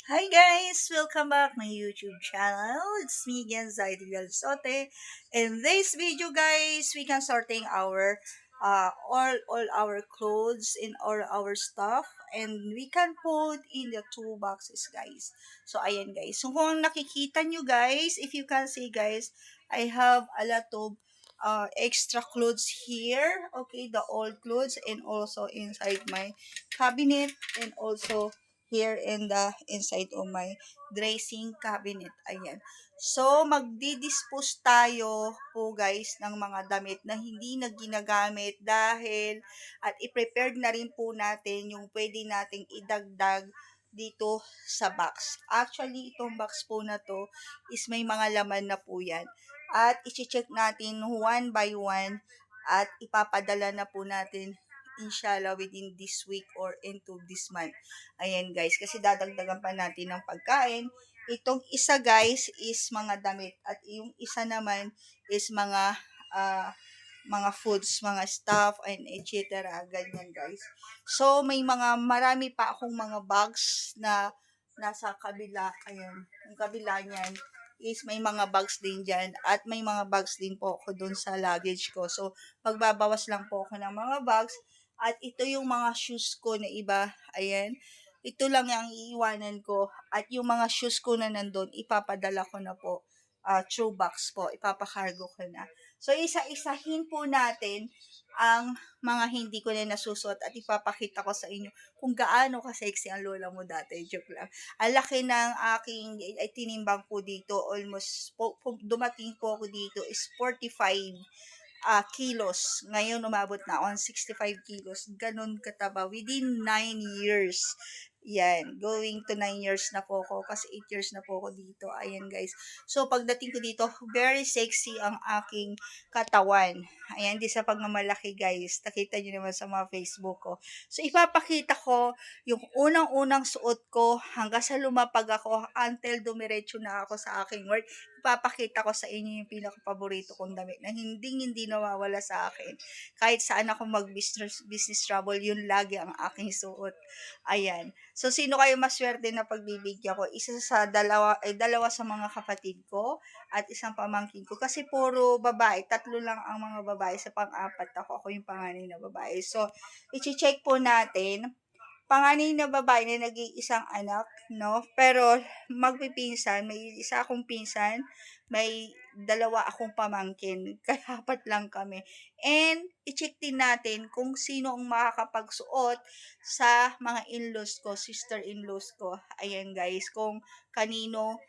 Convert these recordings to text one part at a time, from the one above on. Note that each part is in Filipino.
Hi guys! Welcome back my YouTube channel. It's me again, Zaidi Galzote. In this video guys, we can sorting our all our clothes and all our stuff and we can put in the two boxes guys. So ayan guys. So kung nakikita nyo guys, if you can see guys, I have a lot of extra clothes here. Okay, the old clothes and also inside my cabinet and also here in the inside of my dressing cabinet. Ayan. So, magdi-dispose tayo po guys ng mga damit na hindi na ginagamit dahil at i-prepare na rin po natin yung pwede nating idagdag dito sa box. Actually, itong box po na to is may mga laman na po yan. At i-check natin one by one at ipapadala na po natin inshallah within this week or into this month. Ayan guys, kasi dadagdagan pa natin ng pagkain. Itong isa guys is mga damit at yung isa naman is ah, mga foods, mga stuff and etc. Ganyan guys. So may marami pa akong mga bags na nasa kabila. Ayan, yung kabila niyan is may mga bags din dyan at may mga bags din po ako dun sa luggage ko. So, magbabawas lang po ako ng mga bags at ito yung mga shoes ko na iba. Ayan. Ito lang yung iiwanan ko. At yung mga shoes ko na nandun, ipapadala ko na po. Through box po. Ipapakargo ko na. So, isa-isahin po natin ang mga hindi ko na nasusot at ipapakita ko sa inyo kung gaano ka-sexy ang lola mo dati. Joke lang. Ang laki ng aking tinimbang po dito. Almost, dumating po ako dito is 45 kilos. Ngayon, umabot na ako ng 65 kilos. Ganun kataba. Within 9 years. Yan. Going to 9 years na po ako. Kasi 8 years na po ako dito. Ayan, guys. So, pagdating ko dito, very sexy ang aking katawan. Ayan, di sa pagmamalaki, guys. Nakita nyo naman sa mga Facebook ko. So, ipapakita ko yung unang-unang suot ko hanggang sa lumapag ako until dumiretso na ako sa aking work. Ipapakita ko sa inyo yung pinaka-paborito kong damit na hindi nawawala sa akin. Kahit saan ako business travel, yun lagi ang aking suot. Ayan. So, sino kayo maswerte na pagbibigyan ko? Isa sa dalawa sa mga kapatid ko at isang pamangkin ko. Kasi puro babae, tatlo lang ang mga babae. Sa pang-apat ako yung panganay na babae. So, i-check po natin panganay na babae na nag-iisang anak, no? Pero magpipinsan, may isa akong pinsan, may dalawa akong pamangkin, kaya apat lang kami. And i-check din natin kung sino ang makakapagsuot sa mga in-laws ko, sister-in-laws ko. Ayan guys, kung kanino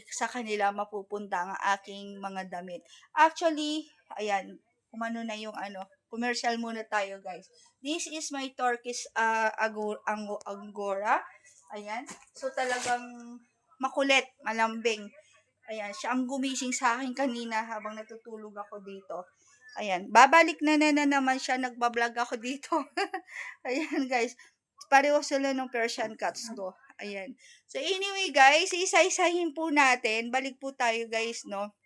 sa kanila mapupunta ang aking mga damit. Actually, ayan, kumano na yung commercial muna tayo guys. This is my Turkish Angora. Ayan. So, talagang makulit, malambing. Ayan. Siya ang gumising sa akin kanina habang natutulog ako dito. Ayan. Babalik na naman siya. Nagbablog ako dito. Ayan, guys. Pareho sila ng Persian cats ko. Ayan. So, anyway, guys, isa-isahin po natin. Balik po tayo, guys, no?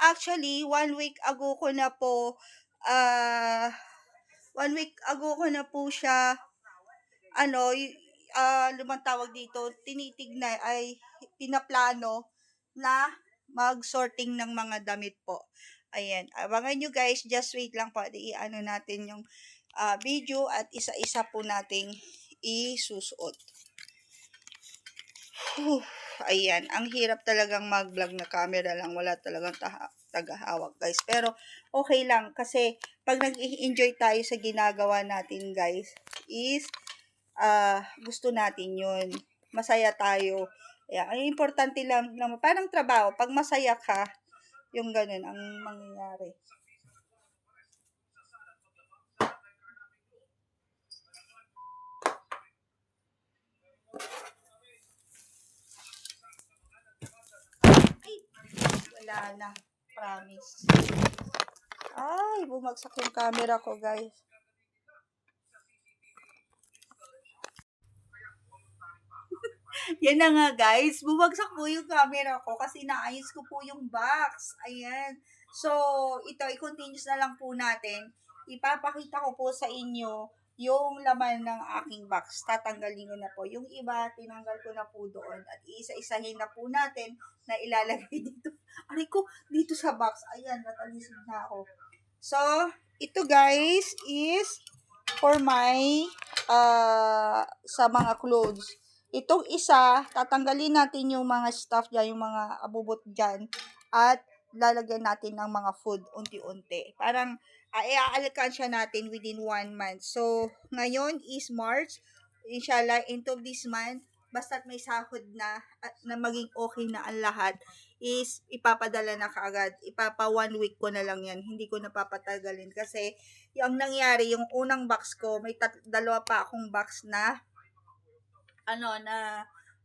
Actually, 1 week ago ko na po, ah, 1 week ago ko na po siya, lumang tawag dito, tinitignan ay pinaplano na mag-sorting ng mga damit po. Ayan, abangan nyo guys, just wait lang po, i-ano natin yung video at isa-isa po nating isusuot. Whew, ayan, ang hirap talagang mag-vlog na camera lang, wala talagang tagahawak guys. Pero okay lang kasi pag nag-enjoy tayo sa ginagawa natin guys is gusto natin yun. Masaya tayo. Ayan, ang importante lang, parang trabaho, pag masaya ka, yung ganun ang mangyayari. Ay, wala na. Promise. Ay, bumagsak yung camera ko guys. Yan na nga guys, bumagsak po yung camera ko kasi naayos ko po yung box. Ayan. So, ito, i-continuous na lang po natin. Ipapakita ko po sa inyo yung laman ng aking box. Tatanggalin ko na po. Yung iba, tinanggal ko na po doon. At iisa-isahin na po natin na ilalagay dito. Aray ko, dito sa box. Ayan, natalisod na ako. So, ito guys is for my sa mga clothes. Itong isa, tatanggalin natin yung mga stuff dyan, yung mga abubot dyan. At lalagyan natin ng mga food unti-unti. Parang i-alkansya natin within 1 month. So, ngayon is March. Inshallah, end of this month, basta't may sahod na at na maging okay na ang lahat, is ipapadala na kaagad. Ipapa 1 week ko na lang yan. Hindi ko napapatagalin kasi yung nangyari, yung unang box ko, may dalawa pa akong box na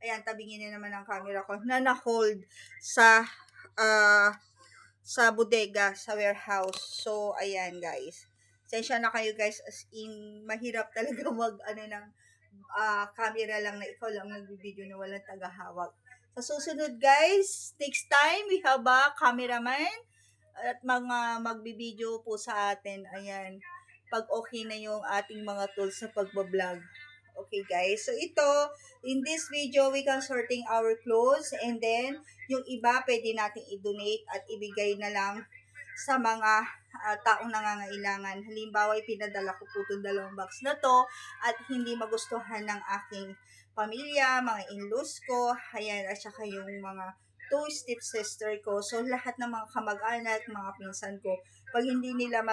ayan, tabingin na naman ang camera ko, na-hold sa sa bodega, sa warehouse. So, ayan guys. Sensya na kayo guys, as in, mahirap talaga ng camera lang na ikaw lang nagbibideo na walang tagahawak. Sa susunod guys, next time, we have a cameraman at mga magbibideo po sa atin. Ayan, pag okay na yung ating mga tools sa pagbablog. Okay guys, so ito, in this video, we can sorting our clothes and then yung iba pwede nating i-donate at ibigay na lang sa mga taong nangangailangan. Halimbawa, pinadala ko po itong 2 box na to at hindi magustuhan ng aking pamilya, mga in-laws ko, ayan, at saka yung mga 2 stepsister ko. So, lahat ng mga kamag-anak, mga pinsan ko, pag hindi nila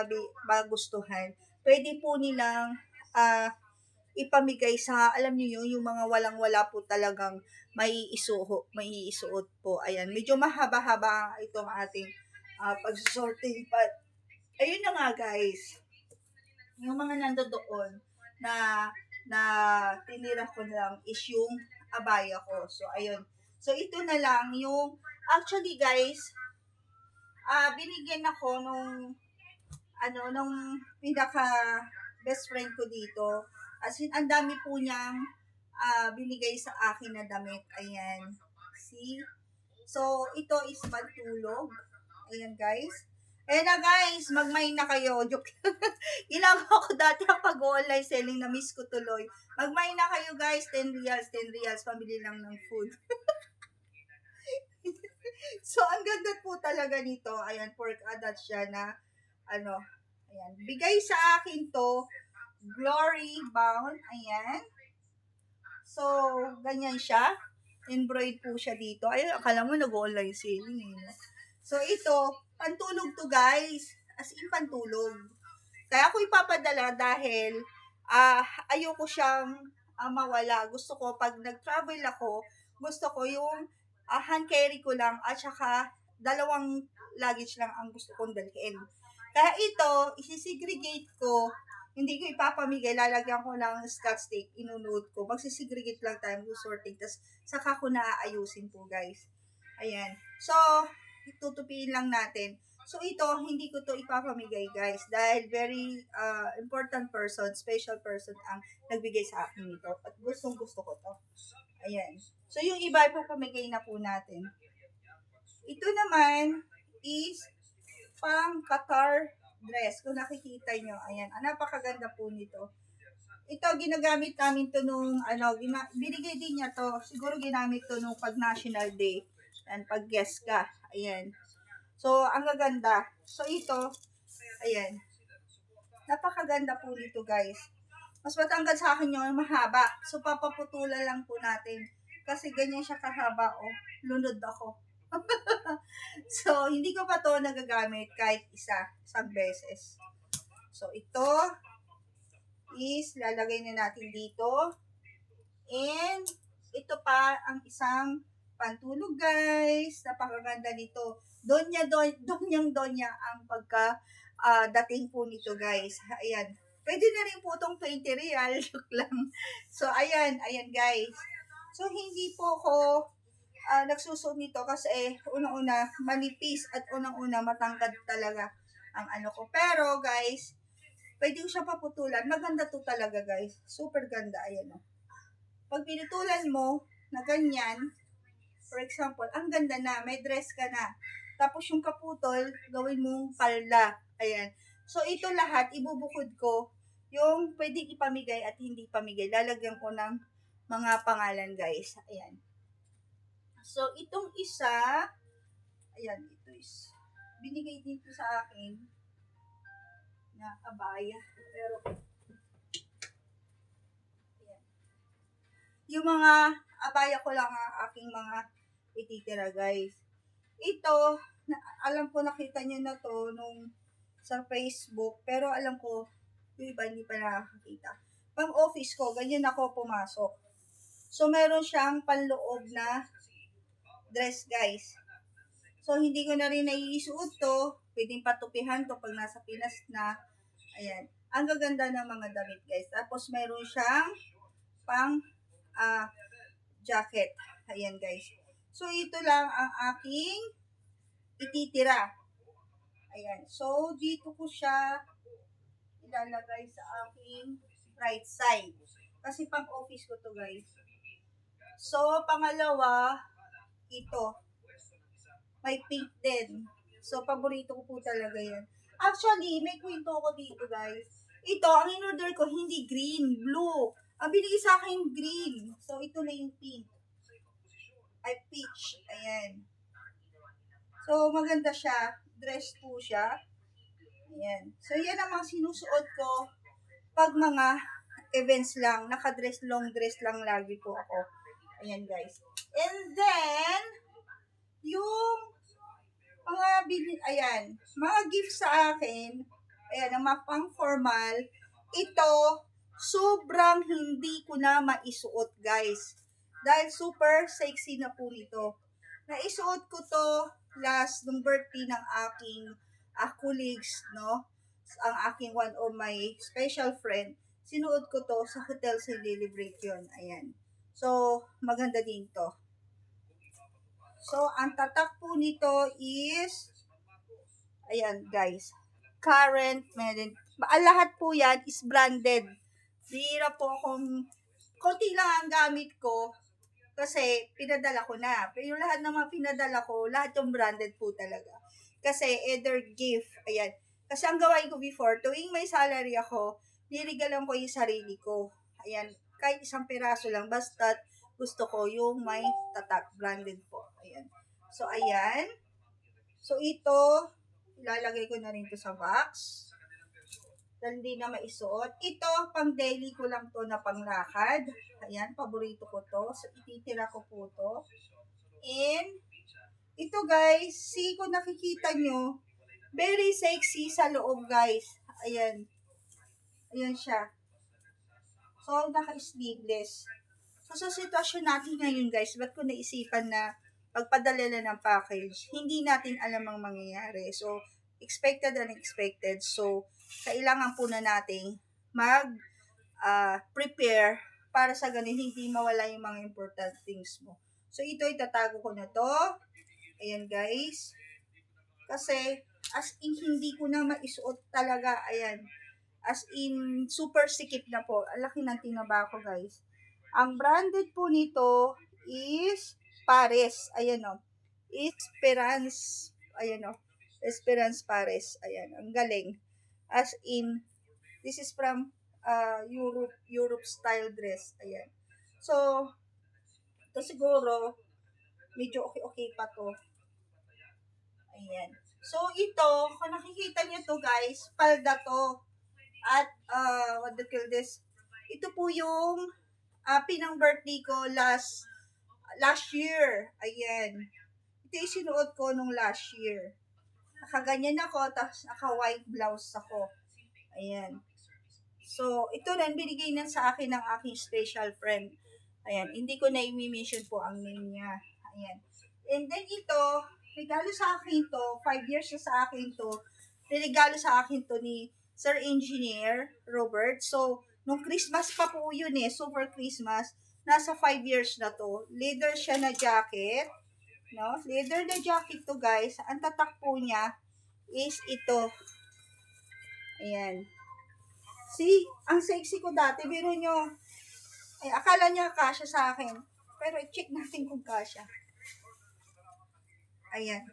magustuhan, pwede po nilang ipamigay sa, alam niyo yun, yung mga walang-wala po talagang may isuot po. Ayan, medyo mahaba-haba itong ating pag-sorting. But, ayun na nga guys, yung mga nandoon na tinira ko lang is yung abaya ko. So, ayun. So, ito na lang yung, actually guys, binigyan ako nung pinaka best friend ko dito. As in, ang dami po niyang binigay sa akin na damit. Ayan. See? So, ito is pantulog. Ayan, guys. Ayan na, guys. Mag-mine na kayo. Joke lang. Ginagawa ko dati ang pag-online selling. Na-miss ko tuloy. Mag-mine na kayo, guys. 10 reals. 10 reals. Pamili lang ng food. So, ang ganda po talaga nito. Ayan, pork adat siya na, ayan. Bigay sa akin to, Glory Bound. Ayan. So, ganyan siya. Embroid po siya dito. Ay, akala mo nag-online selling. So, ito, pantulog to guys. As in, pantulog. Kaya ako ipapadala dahil ayoko siyang mawala. Gusto ko, pag nag-travel ako, gusto ko yung hand carry ko lang at saka 2 luggage lang ang gusto kong dalhin. Kaya ito, isisegregate ko. Hindi ko ipapamigay, lalagyan ko ng scotch tape, inunote ko. Magsisegregate lang tayo, sorting. Tapos, saka ko naaayusin po, guys. Ayan. So, tutupiin lang natin. So, ito, hindi ko to ipapamigay, guys. Dahil very important person, special person ang nagbigay sa akin nito. At gustong gusto ko to. Ayan. So, yung iba, ipapamigay na po natin. Ito naman is pang Qatar dress. Kung nakikita nyo, ayan, napakaganda po nito. Ito, ginagamit namin to nung, binigay din niya to, siguro ginamit to nung pag National Day, and pag guest ka, ayan. So, ang gaganda. So, ito, ayan, napakaganda po nito, guys. Mas matanggal sa akin yung mahaba. So, papaputulan lang po natin. Kasi ganyan siya kahaba, oh. Lunod ako. So, hindi ko pa to nagagamit kahit isang beses. So, ito is lalagay na natin dito. And, ito pa ang isang pantulog, guys. Napakaganda nito. Donyang-donya ang pagka dating po nito, guys. Ayan. Pwede na rin po itong 20 real. Joke lang. So, ayan, guys. So, hindi po ko nagsusuot nito kasi unang-una manipis at unang-una matangkad talaga ang ko. Pero guys, pwede ko siya paputulan. Maganda to talaga guys. Super ganda. Ayan o. Pag pinutulan mo na ganyan, for example, ang ganda na. May dress ka na. Tapos yung kaputol, gawin mong palda. Ayan. So ito lahat, ibubukod ko yung pwedeng ipamigay at hindi pamigay. Lalagyan ko ng mga pangalan, guys. Ayan. So, itong isa, ayan, ito is, binigay dito sa akin na abaya. Pero, ayan. Yung mga abaya ko lang ang aking mga ititira, guys. Ito, alam ko nakita nyo na to nung sa Facebook, pero alam ko, yung iba hindi pa nakakita. Pang office ko, ganyan ako pumasok. So, meron siyang panloob na dress, guys. So, hindi ko na rin naiisuot to. Pwedeng patupihan to pag nasa Pinas na. Ayan. Ang gaganda ng mga damit, guys. Tapos, meron siyang pang jacket. Ayan, guys. So, ito lang ang aking ititira. Ayan. So, dito ko siya ilalagay sa aking right side. Kasi pang office ko to, guys. So, pangalawa, ito. May pink din. So, paborito ko po talaga yan. Actually, may kwento ko dito, guys. Ito, ang in-order ko, hindi green, blue. Ang binigay sa akin, green. So, ito na yung pink. Ay, peach. Ayan. So, maganda siya. Dress po siya. Ayan. So, yan ang mga sinusuot ko pag mga events lang. Naka-dress, long dress lang lagi po ako. Ayan, guys. And then, yung ayan, mga gifts sa akin, ayan, ang mga pang-formal, ito, sobrang hindi ko na maisuot, guys. Dahil super sexy na po nito. Naisuot ko to last nung birthday ng aking colleagues, no? Ang aking one of my special friend. Sinuot ko to sa Hotel Celebrate yun. Ayan. So, maganda din to. So, ang tatak po nito is, ayan guys, current medin. Lahat po yan is branded. Bihira po akong, konti lang ang gamit ko kasi pinadala ko na. Pero yung lahat ng mga pinadala ko, lahat yung branded po talaga. Kasi either gift, ayan. Kasi ang gawain ko before, tuwing may salary ako, nirigalan ko yung sarili ko. Ayan, kahit isang piraso lang, basta gusto ko yung may tatak, branded po. Ayan. So, ayan. So, ito, ilalagay ko na rin to sa box. Dahil hindi na maisuot. Ito, pang daily ko lang to na panglakad. Ayan, paborito ko to. So, ititira ko po to. And, ito guys, kung nakikita nyo, very sexy sa loob guys. Ayan. Ayan siya. So, naka-sleeveless. So, sa sitwasyon natin ngayon guys, ba't ko naisipan na pagpadala na ng package, hindi natin alam ang mangyayari. So, expected and unexpected. So, kailangan po na nating prepare para sa ganun, hindi mawala yung mga important things mo. So, ito itatago ko na to. Ayan guys. Kasi, as in, hindi ko na maisuot talaga. Ayan. As in, super sikip na po. Ang laki ng tinaba ko guys. Ang branded po nito is Pares. Ayan o. Esperance. Ayan o. Esperance Pares. Ayan. Ang galing. As in, this is from Europe style dress. Ayan. So, ito siguro, medyo okay pa to. Ayan. So, ito, kung nakikita nyo to guys, palda to. At, what do you call this? Ito po yung pinang birthday ko last year. Ayan. Ito yung sinuot ko nung last year. Nakaganyan ako, tapos naka-white blouse ako. Ayan. So, ito rin, binigay na sa akin ng aking special friend. Ayan. Hindi ko na i-mention po ang name niya. Ayan. And then ito, regalo sa akin to, 5 years na sa akin to, regalo sa akin to ni Sir Engineer Robert. So, nung Christmas pa po yun super Christmas, nasa 5 years na to. Leather siya na jacket, no? Leather na jacket to guys. Ang tatak po niya is ito. Ayan. See, ang sexy ko dati. Biro nyo, ay, akala niya kasya sa akin. Pero i-check natin kung kasya. Ayan.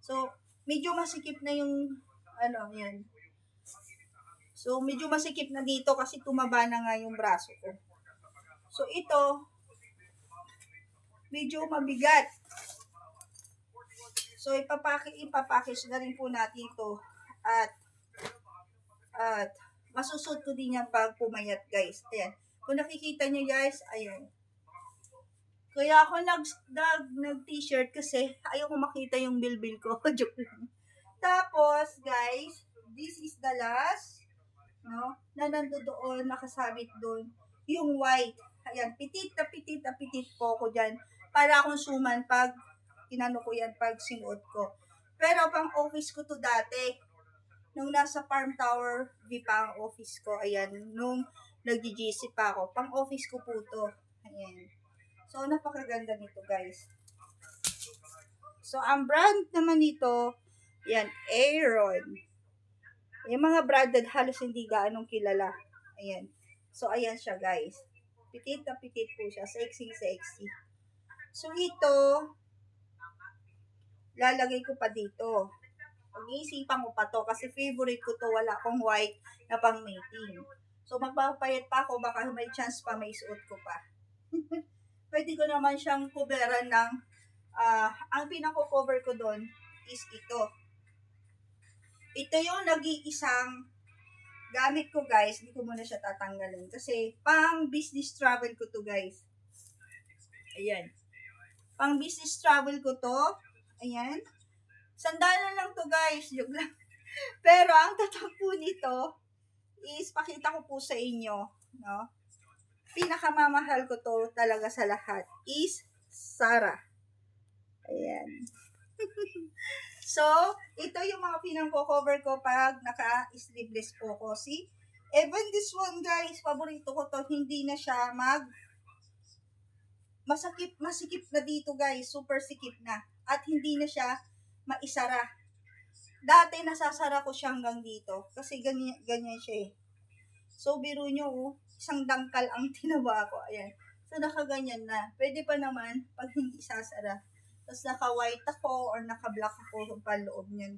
So, medyo masikip na yung, yan. So, medyo masikip na dito kasi tumaba na nga yung braso ko. So, ito, medyo mabigat. So, ipapackage na rin po natin ito. At masusot ko din yan pag pumayat, guys. Ayan. Kung nakikita nyo, guys, ayan. Kaya ako nag-t-shirt kasi ayaw ko makita yung bilbil ko. Joke lang. Tapos, guys, this is the last, no, na nandoon, nakasabit doon, yung white. Ayan, pitit na pitit po ko dyan. Para akong suman pag inano ko yan, pag sinuot ko. Pero pang office ko to dati. Nung nasa Farm Tower, di pa ang office ko. Ayan, nung nag-GC pa ako. Pang office ko po to. Ayan. So, napakaganda nito, guys. So, ang brand naman nito, yan, Aeron. Yung mga branded, halos hindi gaanong kilala. Ayan. So, ayan siya, guys. Pitit na pitit po siya. Sexy, sexy. So, ito, lalagay ko pa dito. Pag-iisipan ko pa to kasi favorite ko to. Wala akong white na pang mating. So, magpapayat pa ako. Baka may chance pa may suot ko pa. Pwede ko naman siyang coveran ng ang pinako-cover ko doon is ito. Ito yung nag-iisang gamit ko, guys. Hindi ko muna siya tatanggalin kasi pang business travel ko to, guys. Ayan. Pang business travel ko to. Ayan. Sandalan lang to, guys. Joke lang. Pero ang tatak po nito is pakita ko po sa inyo, no? Pinakamamahal ko to talaga sa lahat is Zara. Ayan. So, ito yung mga pinang-cover ko pag naka-sleeveless po ko. See? Even this one, guys, paborito ko to. Hindi na siya masikip na dito, guys. Super sikip na. At hindi na siya maisara. Dati nasasara ko siya hanggang dito. Kasi ganyan siya eh. So, biro nyo, isang dangkal ang tinawa ko. Ayan. So, nakaganyan na. Pwede pa naman pag hindi sasara. Tapos naka-white ako or naka-black ako pa loob niyan.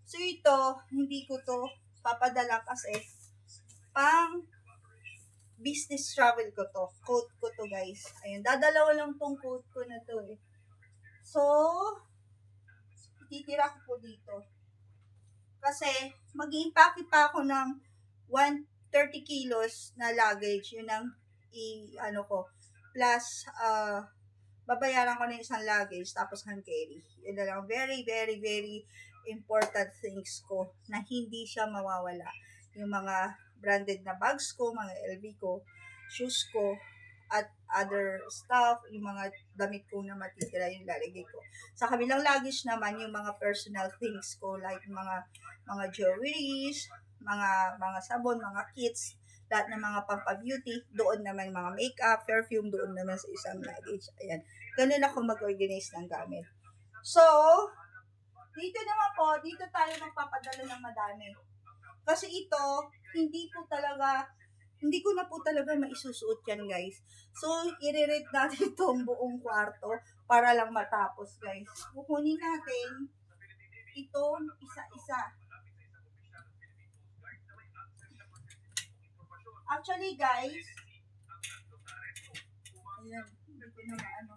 So, ito, hindi ko to papadala kasi pang business travel ko to. Coat ko to, guys. Ayan. Dadalawa lang tong coat ko na to eh. So, titira ko po dito. Kasi, mag-i-impake pa ako ng 130 kilos na luggage. Yun ang ko. Plus, babayaran ko na isang luggage tapos hand carry. Yun na lang. Very, very, very important things ko na hindi siya mawawala. Yung mga branded na bags ko, mga LV ko, shoes ko, at other stuff, yung mga damit ko na matitira yung lalagay ko. Sa kabilang luggage naman, yung mga personal things ko, like mga jewelries, mga sabon, mga kits, lahat ng mga pampa-beauty, doon naman mga makeup, perfume, doon naman sa isang luggage. Ayan. Ganun ako mag-organize ng gamit. So, dito naman po, dito tayo magpapadala ng madami. Kasi ito, hindi ko na po talaga maisusuot yan, guys. So, i-rate natin itong buong kwarto para lang matapos, guys. Kukunin natin itong isa-isa. Actually, guys, ayan, hindi ko na maano.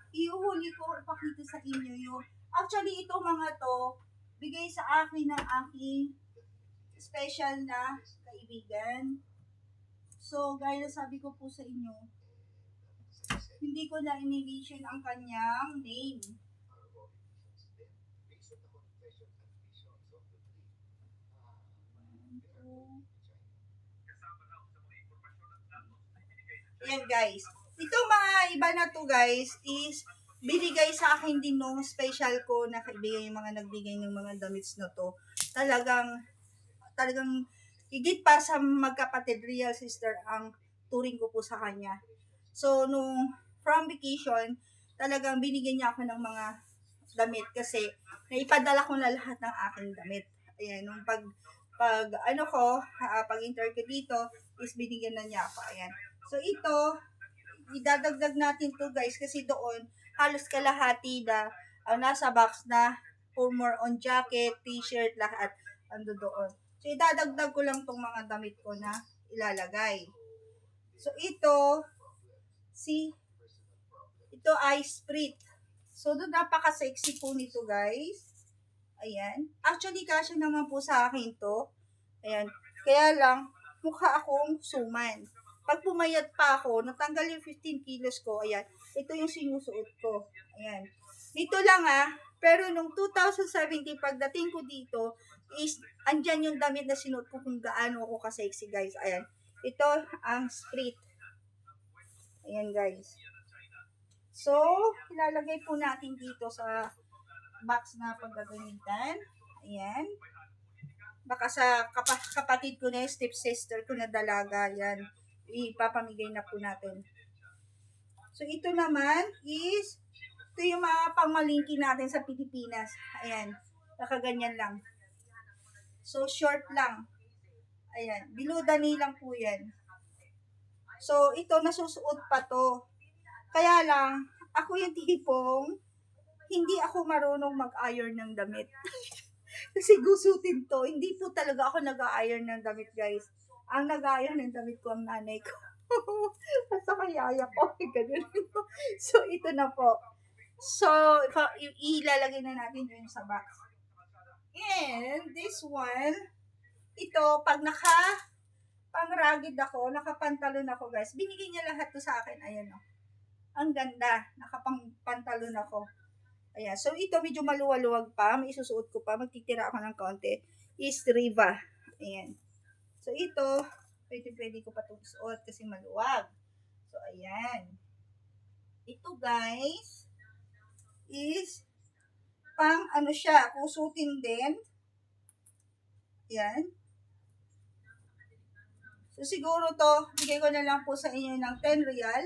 Iuhuli ko, ipakita sa inyo yung, actually, ito mga to, bigay sa akin ng aking special na kaibigan. So, gaya sabi ko po sa inyo, hindi ko na i-mention ang kanyang name. Ayan, guys. Ito mga iba na to, guys, is binigay sa akin din nung special ko na kaibigan, yung mga nagbigay ng mga damit na to. Talagang higit pa sa magkapatid, real sister ang turing ko po sa kanya. So, nung from vacation, talagang binigyan niya ako ng mga damit kasi naipadala ko na lahat ng aking damit. Ayan, nung pag enter ko dito, is binigyan na niya ako. Ayan. So, ito, idadagdag natin to, guys, kasi doon, halos kalahati na ang nasa box na for more on jacket, t-shirt, lahat. ando doon. So, idadagdag ko lang tong mga damit ko na ilalagay. So, ito ay Sprit. So, doon napaka-sexy po nito, guys. Ayan. Actually, kasya naman po sa akin to. Ayan. Kaya lang, mukha akong suman. Pag pumayat pa ako, natanggal yung 15 kilos ko, ayan, ito yung sinusuot ko. Ayan. Dito lang pero nung 2017, pagdating ko dito, is, andyan yung damit na sinuot ko kung gaano ako ka-sexy, guys. Ayan. Ito, ang Sprit. Ayan, guys. So, ilalagay po natin dito sa box na paggagamitan. Ayan. Baka sa kapatid ko na, stepsister ko na dalaga, yan. Ipapamigay na po natin. So, ito naman is, ito yung mga pangmalingki natin sa Pilipinas. Ayan. Nakaganyan lang. So, short lang. Ayan. Below the knee lang po yan. So, ito, nasusuot pa to. Kaya lang, ako yung tipong, hindi ako marunong mag-iron ng damit. Kasi gusutin to. Hindi po talaga ako nag-iron ng damit, guys. Ang nag-iron ng damit ko ang nanay ko. Basta kayaya ko. Ganun. So, ito na po. So, ilalagay na natin yun sa box. And, this one, ito, pag pang-rugged ako, nakapantalon ako, guys. Binigay niya lahat to sa akin. Ayan, o. Ang ganda. Nakapang-pantalon ako. Ayan. So, ito medyo maluwag-luwag pa. May isusuot ko pa. Magtitira ako ng konti. Is Riva. Ayan. So, ito, pwede ko pa itong isuot kasi maluwag. So, ayan. Ito, guys, is pang ano siya, kusutin din. Ayan. So, siguro to, bigay ko na lang po sa inyo ng 10 real.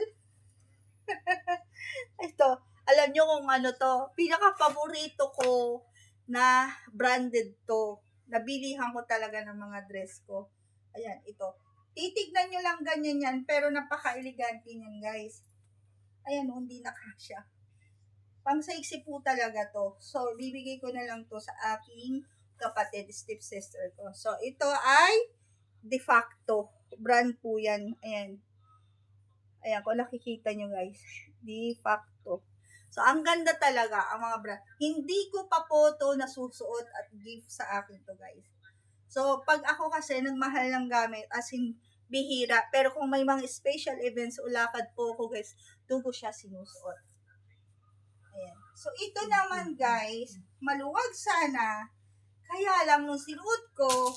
Ito, alam nyo kung ano to, pinaka-paborito ko na branded to. Nabilihan ko talaga ng mga dress ko. Ayan, ito. Titignan nyo lang ganyan yan, pero napaka-elegante niyan, guys. Ayan, hindi na kasya. Pang sexy po talaga to. So, bibigay ko na lang to sa aking kapatid, stepsister ko. So, ito ay De Facto. Brand po yan. Ayan. Ayan, kung nakikita nyo, guys. De Facto. So, ang ganda talaga ang mga brand. Hindi ko pa po to nasusuot at gift sa akin to, guys. So, pag ako kasi nagmahal ng gamit, as in, bihira. Pero kung may mga special events, ulakad po ko, guys, doon ko siya sinusuot. Ayan. So, ito naman, guys, maluwag sana. Kaya lang, nung sinuot ko,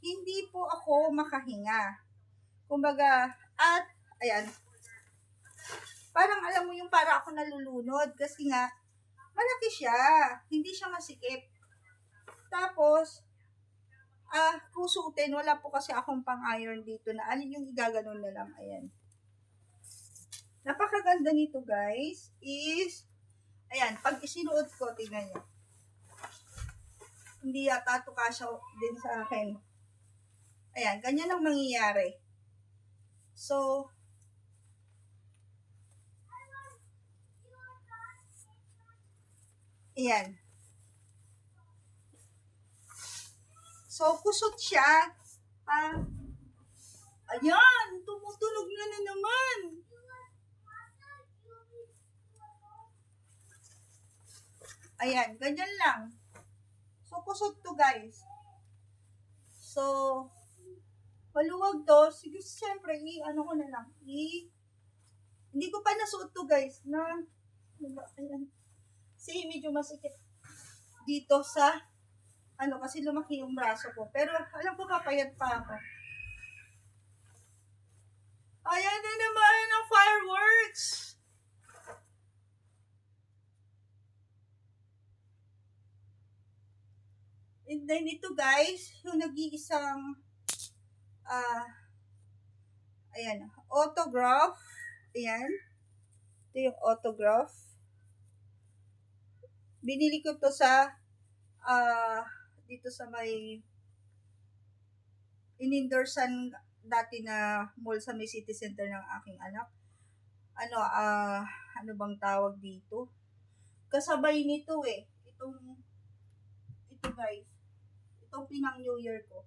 hindi po ako makahinga. Kumbaga, at, ayan, parang alam mo yung para ako nalulunod kasi nga, malaki siya. Hindi siya masikip. Tapos, kusutin, wala po kasi akong pang-iron dito na alin yung igaganon na lang. Ayan. Napakaganda nito, guys, is, ayan, pag isinuot ko, tingnan nyo. Hindi yata ito kasya din sa akin. Ayan, ganyan ang mangyayari. So, ayan. So, kusot siya. Ayan, tumutunog na naman. Ayan, ganyan lang. So, kusot to, guys. So, maluwag to. Sige, siyempre, ano ko na lang. Hindi ko pa nasuot to, guys. Ayan. Kasi medyo masikip dito sa, kasi lumaki yung braso ko. Pero, alam ko, papayat pa ako. Ayan na naman ang fireworks! And then ito, guys, yung nag-iisang ayan, autograph. Ayan. Ito yung autograph. Binili ko to sa dito sa may inendorsan dati na mall sa may city center ng aking anak. Ano bang tawag dito? Kasabay nito ito, guys. Ito, pinang New Year ko.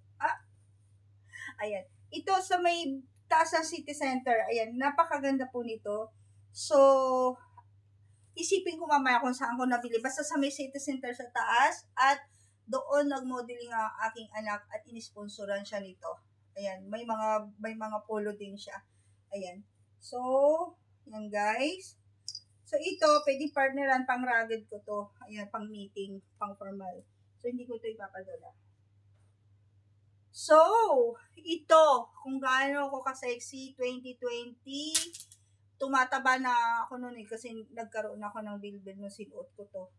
Ayan. Ito sa may taas ng city center. Ayan, napakaganda po nito. So, isipin ko mamaya kung saan ko nabili. Basta sa may city center sa taas at doon nag-modeling ang aking anak at inisponsoran siya nito. Ayan, may mga polo din siya. Ayan. So, yan guys. So, ito, pwede partneran pang rugged ko to. Ayan, pang meeting, pang formal. So, hindi ko ito ipapadala. So, ito, kung gaano ako ka-sexy, 2020, tumataba na ako noon kasi nagkaroon ako ng bilbil nung sinuot ko to.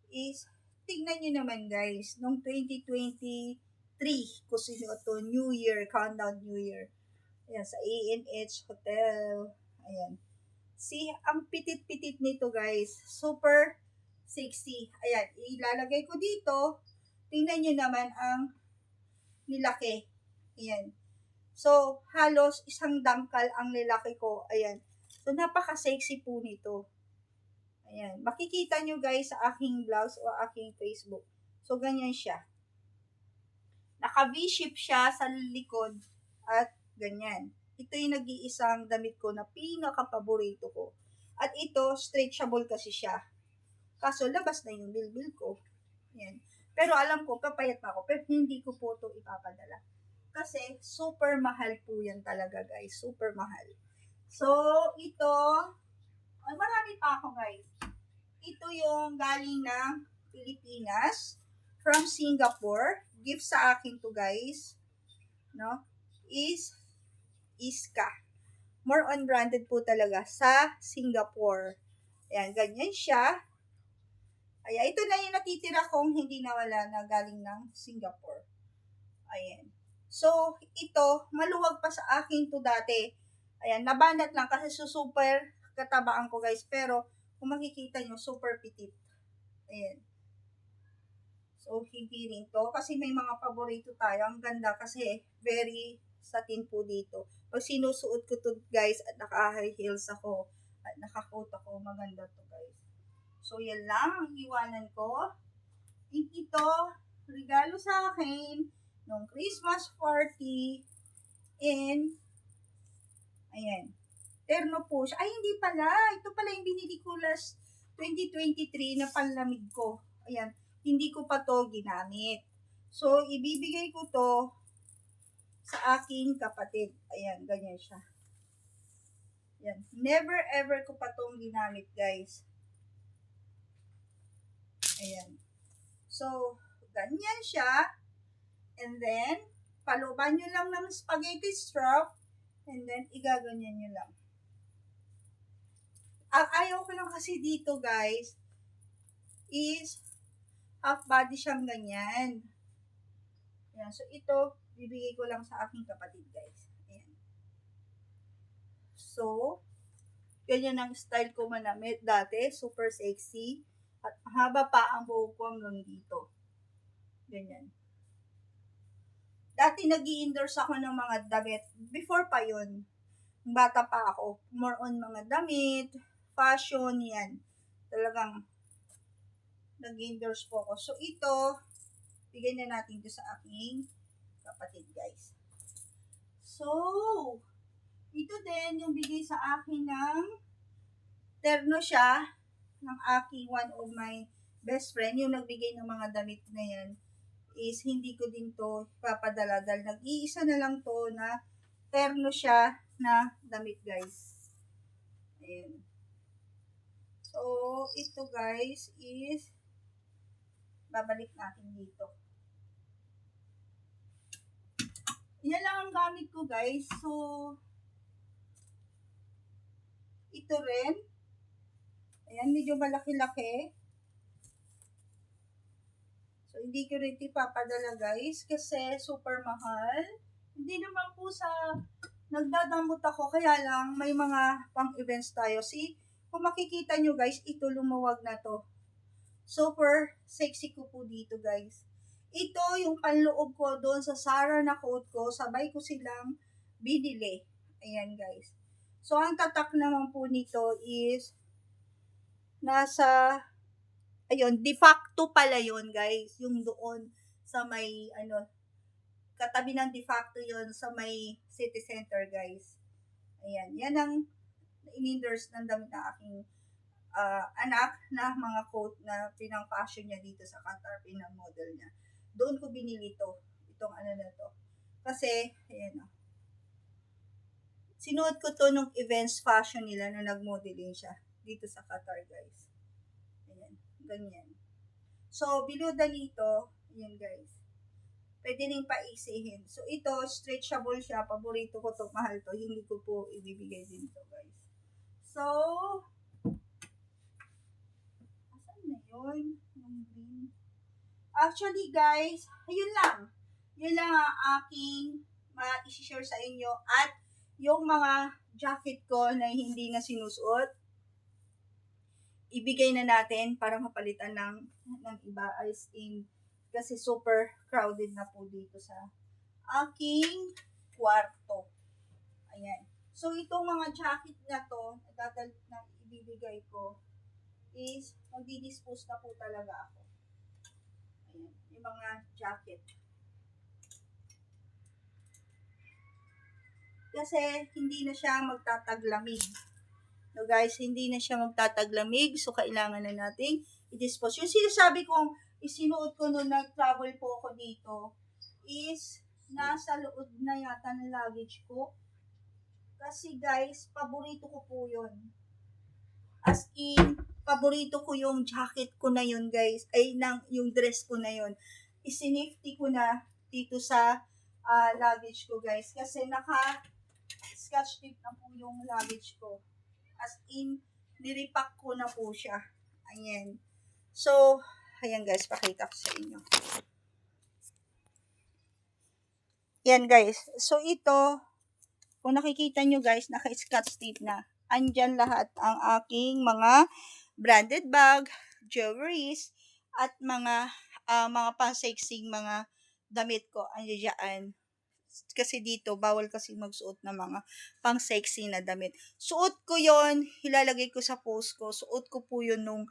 Is, tingnan nyo naman guys, nung 2023 ko sinuot to, New Year, countdown New Year. Ayan, sa ANH Hotel. Ayan. See, ang pitit-pitit nito guys. Super sexy. Ayan, ilalagay ko dito. Tingnan nyo naman ang nilaki. Ayan. So, halos isang dangkal ang nilaki ko. Ayan. So, napaka-sexy po nito. Ayan. Makikita nyo guys sa aking blouse o aking Facebook. So, ganyan siya. Naka-V-shape siya sa likod at ganyan. Ito yung nag-iisang damit ko na pinaka-paborito ko. At ito, stretchable kasi siya. Kaso, labas na yung bilbil ko. Yan. Pero alam ko, papayat pa ako. Pero hindi ko po ito ipapadala. Kasi, super mahal po yan talaga, guys. Super mahal. So, ito, ay, marami pa ako, guys. Ito yung galing ng Pilipinas. From Singapore. Gift sa akin to, guys. No? Is Iska. More on branded po talaga sa Singapore. Ayan, ganyan siya. Ayan, ito na yung natitira kong hindi nawala na galing ng Singapore. Ayan. So, ito, maluwag pa sa akin to dati. Ayan, nabanat lang kasi super katabaan ko guys. Pero, kung makikita nyo, super pitit. Ayan. So, hindi rin to. Kasi may mga paborito tayo. Ang ganda kasi very satin po dito. Pag sinusuot ko to guys at naka-high heels ako at naka-coat ako, maganda to guys. So, yan lang ang iwanan ko. Ito, regalo sa akin nung Christmas party. And, ayan, terno po siya. Ay, hindi pala. Ito pala yung binili ko last 2023 na panlamig ko. Ayan, hindi ko pa to ginamit. So, ibibigay ko to sa aking kapatid. Ayan, ganyan siya. Ayan. Never ever ko pa tong ginamit, guys. Ayan. So, ganyan siya. And then, paluban nyo lang ng spaghetti strap. And then, igaganyan nyo lang. Ang ayaw ko lang kasi dito, guys, is half body siyang ganyan. Ayan. So, ito, bibigay ko lang sa aking kapatid, guys. Ayan. So, ganyan ang style ko manamit dati. Super sexy. At haba pa ang buhok ko hanggang dito. Ganyan. Dati nag-i-endorse ako ng mga damit. Before pa yun. Bata pa ako. More on mga damit, fashion, yan. Talagang nag-endorse po ako. So, ito, bigay na natin ito sa aking kapatid, guys. So, ito din yung bigay sa akin ng terno siya ng aking one of my best friend. Yung nagbigay ng mga damit na yan is hindi ko din to papadala dahil nag-iisa na lang to na terno siya na damit, guys. Ayan. So, ito guys is babalik natin dito. Yan lang ang gamit ko, guys. So, ito rin. Ayan, medyo malaki-laki. So, hindi ko rin ipapadala, guys, kasi super mahal. Hindi naman po sa nagdadamot ako, kaya lang may mga pang-events tayo. See, kung makikita nyo, guys, ito lumuwag na to. Super sexy ko po dito, guys. Ito yung panloob ko doon sa Zara na coat ko. Sabay ko silang binili. Ayan, guys. So, ang tatak naman po nito is nasa, ayun, de facto pala yun, guys. Yung doon sa may, ano, katabi ng de facto yon sa may city center, guys. Ayan, yan ang in-endorse ng damit ng aking anak na mga coat na pinang-fashion niya dito sa Qatar, pinang-model niya. Doon ko binili itong ano na to. Kasi, ayan o. Sinuot ko to nung events fashion nila nung nag-modeling siya dito sa Qatar, guys. Ayan, ganyan. So, biluda nito, ayan guys. Pwede rin paisihin. So, ito, stretchable siya. Paborito ko to, mahal to. Hindi ko po ibibigay din to, guys. So, asan na yun? Yung green. Actually, guys, yun lang. Yun lang ang aking i-share sa inyo. At yung mga jacket ko na hindi na sinusuot, ibigay na natin para mapalitan ng iba, as in, kasi super crowded na po dito sa aking kwarto. Ayan. So, itong mga jacket na to, na ibibigay ko, is magdi-dispose na po talaga ako. Ayan. Yung mga jacket. Kasi, hindi na siya magtataglamig. No guys, hindi na siya magtataglamig. So, kailangan na nating i-dispose. Yung sinasabi kong isinuot ko nung nag-travel po ako dito is nasa loob na yata ng luggage ko. Kasi guys, paborito ko po yun. As in, paborito ko yung jacket ko na yun, guys. Ay, yung dress ko na yun. Isinifty ko na dito sa luggage ko, guys. Kasi naka-scotch tape na po yung luggage ko. As in, niripak ko na po siya. Ayan. So, ayan guys, pakita ko sa inyo. Yan guys. So, ito, kung nakikita nyo guys, naka-scotch tape na. Andyan lahat ang aking mga branded bag, jewelries, at mga pang-sexing mga damit ko. Andyan. Kasi dito, bawal kasi magsuot ng mga pang-sexy na damit. Suot ko yon, ilalagay ko sa post ko. Suot ko po yun nung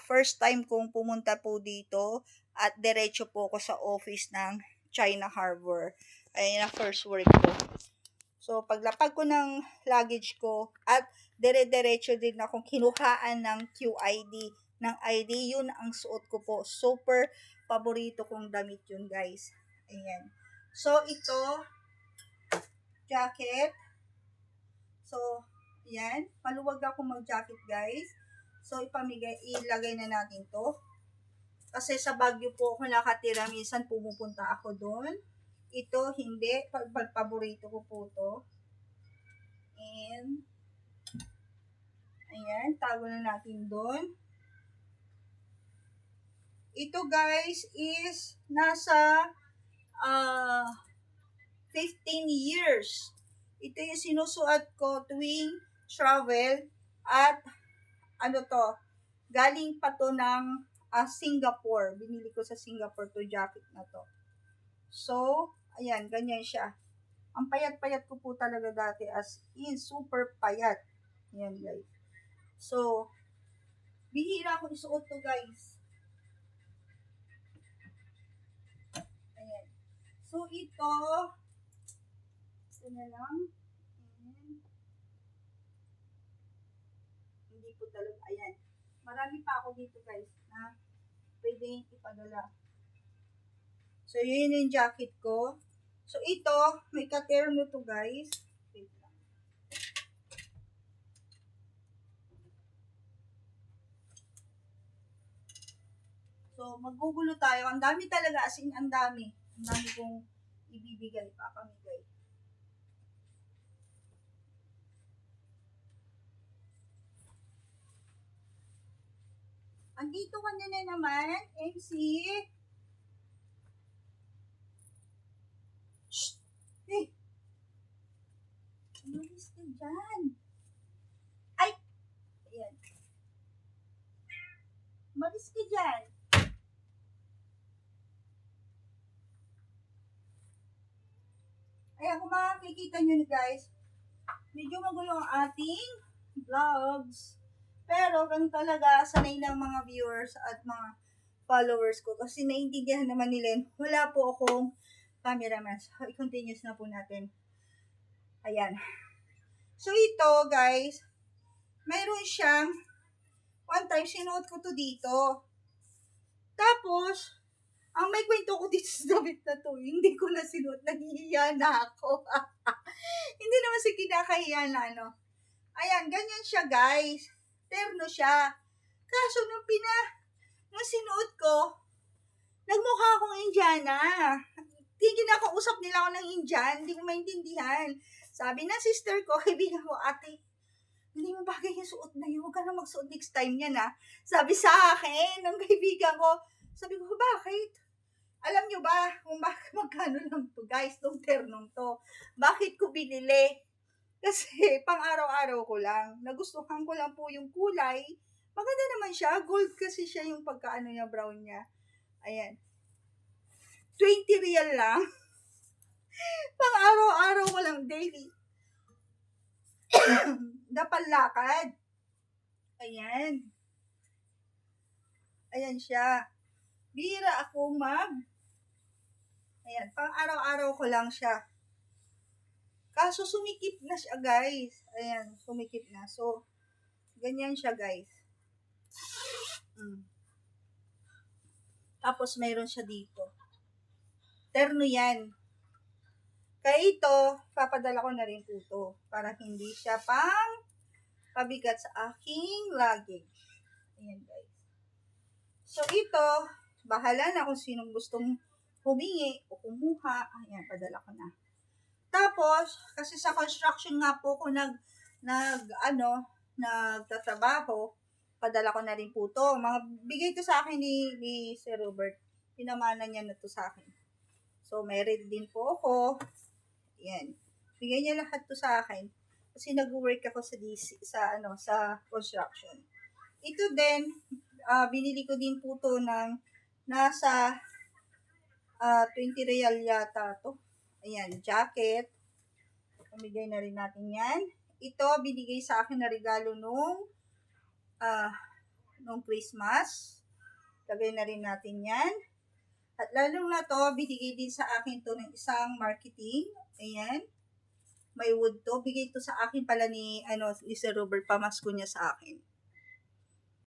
first time kong pumunta po dito at diretso po ako sa office ng China Harbor. Ayun ang first work ko. So, paglapag ko ng luggage ko at dire-diretso din akong kinuhaan ng QID, ng ID, yun ang suot ko po. Super paborito kong damit yun, guys. Ayan. So, ito, jacket. So, yan. Maluwag ako mag-jacket, guys. So, ilagay na natin to. Kasi sa Baguio po ako nakatira. Minsan pumupunta ako doon. Ito, hindi. Paborito ko po to. And, ayan. Tago na natin doon. Ito, guys, is nasa 15 years. Ito yung sinusuot ko tuwing travel at ano to, galing pa to ng Singapore. Binili ko sa Singapore to jacket na to. So, ayan, ganyan siya. Ang payat-payat ko po talaga dati, as in, super payat. Ayan, guys. So, bihira ko isuot to, guys. Ayan. So, ito na lang. Ayan. Hindi po talaga, ayan. Marami pa ako dito, guys, na pwedeng ipadala. So, yun yung jacket ko. So, ito, may katerno to, guys. Wait lang. So, magugulo tayo. Ang dami talaga, as in, ang dami. Ang dami kong ibibigay, papamigay. Andito ka na naman, MC. Shh! Hey! Umalis ka dyan. Ay! Ayan. Umalis ka dyan. Ayan, kung makikita nyo guys, medyo magulo ang ating vlogs. Pero, ganun talaga, sanay ng mga viewers at mga followers ko. Kasi naiintindihan naman nila yun. Wala po akong cameraman. So, i-continuous na po natin. Ayan. So, ito, guys, mayroon siyang, one time, sinuot ko to dito. Tapos, ang may kwento ko dito sa damit na to, hindi ko na sinuot, nahihiya na ako. Hindi naman si kinakahiya na, ano. Ayan, ganyan siya, guys. Terno siya. Kaso, nung sinuot ko, nagmukha akong Indiana. Kinakausap nila ako ng Indian, hindi ko maintindihan. Sabi ng sister ko, kaibigan ko, ate, hindi mo bagay yung suot na yun, huwag ka na magsuot next time yan, ha. Sabi sa akin, ng kaibigan ko, sabi ko, bakit? Alam nyo ba kung bakit magkano lang to, guys, tong ternong to? Bakit ko binili? Kasi pang araw-araw ko lang. Nagustuhan ko lang po yung kulay. Maganda naman siya. Gold kasi siya yung pagkaano niya, brown niya. Ayan. 20 real lang. Pang araw-araw ko lang, daily. Napalakad. Ayan. Ayan siya. Bira ako, ayan, pang araw-araw ko lang siya. Kaso sumikip na siya, guys. Ayan, sumikip na. So, ganyan siya, guys. Tapos, mayroon siya dito. Terno yan. Kaya ito, papadala ko na rin po ito. Para hindi siya pabigat sa aking luggage. Ayan, guys. So, ito, bahala na kung sinong gustong humingi o kumuha. Ayan, padala ko na. Tapos, kasi sa construction nga po ko nagtatrabaho, padala ko na rin po to. Bigay to sa akin ni Sir Robert. Pinamana niya na to sa akin. So, may red din po ako. Ayan. Bigay niya lahat to sa akin. Kasi nag-work ako sa construction. Ito din, binili ko din po to ng nasa 20 real yata to. Ayan, jacket. Pamigay na rin natin yan. Ito, binigay sa akin na regalo nung Christmas. Lagay na rin natin yan. At lalong na to, binigay din sa akin to ng isang marketing. Ayan. May wood to. Bigay to sa akin pala ni Sir Robert, pamasko niya sa akin.